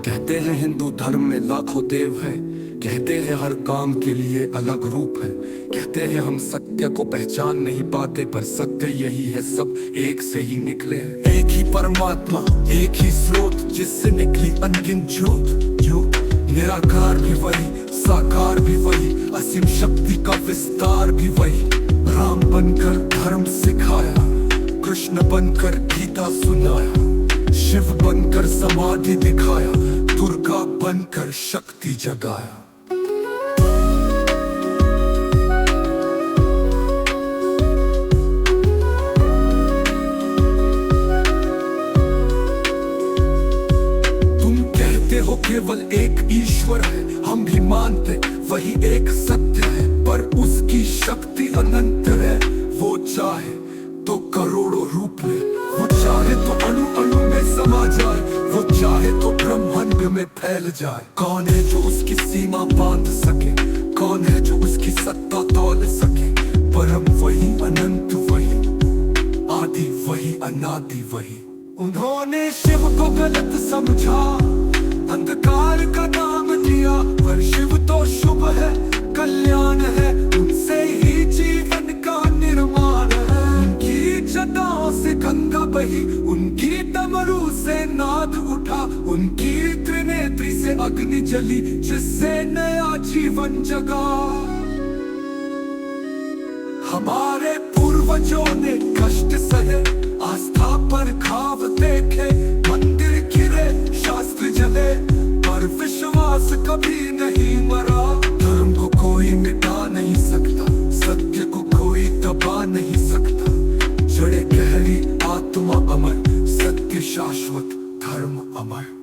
कहते हैं हिंदू धर्म में लाखों देव हैं, कहते हैं हर काम के लिए अलग रूप है। कहते हैं हम सत्य को पहचान नहीं पाते, पर सत्य यही है, सब एक से ही निकले हैं। एक ही परमात्मा, एक ही स्रोत, जिससे निकली अनगिनत ज्योत। निराकार भी वही, साकार भी वही, असीम शक्ति का विस्तार भी वही। राम बनकर धर्म सिखाया, कृष्ण बनकर गीता सुनाया, शिव बनकर समाधि दिखाया, दुर्गा बनकर शक्ति जगाया। तुम कहते हो केवल एक ईश्वर है, हम भी मानते वही एक सत्य है, पर उसकी शक्ति अनंत है। वो चाहे तो करोड़ों रूप ले, वो चाहे तो अणु अणु में समा जाए, वो चाहे तो ब्रह्मांड में फैल जाए। कौन है जो उसकी सीमा बांध सके, कौन है जो उसकी सत्ता तौल सके। परम वही, अनंत वही, आदि वही, अनादि वही। उन्होंने शिव को गलत समझा, अंधकार का नाम दिया, पर शिव तो शुभ है, कल्याण है, उनसे ही जीवन का निर्माण है। उनकी जटाओं से गंगा बही, उनकी डमरू से नाद उठा, उनकी त्रिनेत्री से अग्नि जली, जिससे नया जीवन जगा। हमारे पूर्वजों ने कष्ट सहे, आस्था पर घाव देखे, मंदिर गिरे, शास्त्र जले, पर विश्वास कभी नहीं मरा। धर्म को कोई मिटा नहीं सकता, सत्य को कोई दबा नहीं सकता। जड़े गहरी, आत्मा अमर, सत्य शाश्वत, धर्म अमर।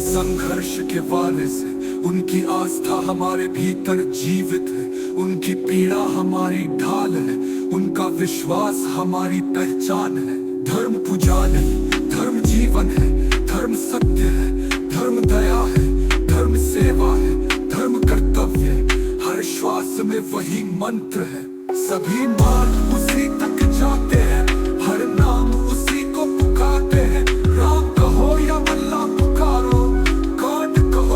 संघर्ष के वाले से, उनकी आस्था हमारे भीतर जीवित है, उनकी पीड़ा हमारी ढाल है, उनका विश्वास हमारी पहचान है। धर्म पूजा नहीं, धर्म जीवन है, धर्म सत्य है, धर्म दया है, धर्म सेवा है, धर्म कर्तव्य है। हर श्वास में वही मंत्र है, सभी मार्ग उसी तक जाते हैं, हर नाम उसी को पुकारते हैं। राम कहो या अल्लाह पुकारो,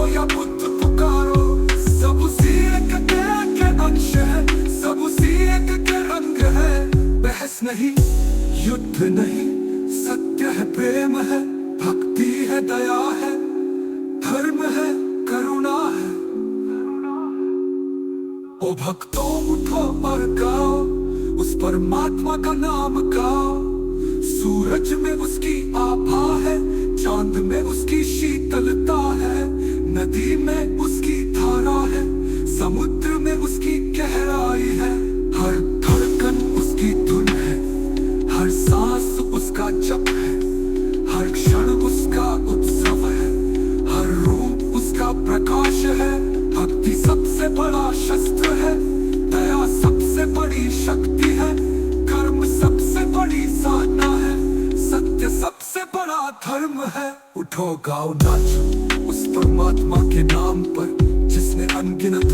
या बुद्ध पुकारो, सब उसी एक के अंश है, सब उसी एक के रंग है। बहस नहीं, युद्ध नहीं, सत्य है, प्रेम है, भक्ति है, दया है, धर्म है, करुणा है। ओ भक्तों उठो और गाओ, उस परमात्मा का नाम गाओ। सूरज में उसकी आभा है, चांद में उसकी शीतलता है, नदी में उसकी धारा है, समुद्र में उसकी गहराई है। हर धड़कन उसकी धुन है, हर सांस उसका जप है, हर क्षण उसका उत्सव है, हर रूप उसका प्रकाश है। भक्ति सबसे बड़ा शस्त्र है, दया सबसे बड़ी शक्ति है, कर्म सबसे बड़ी साधना है, सत्य सबसे बड़ा धर्म है। उठो गाओ नाचो उस परमात्मा के नाम पर, जिसने अनगिनत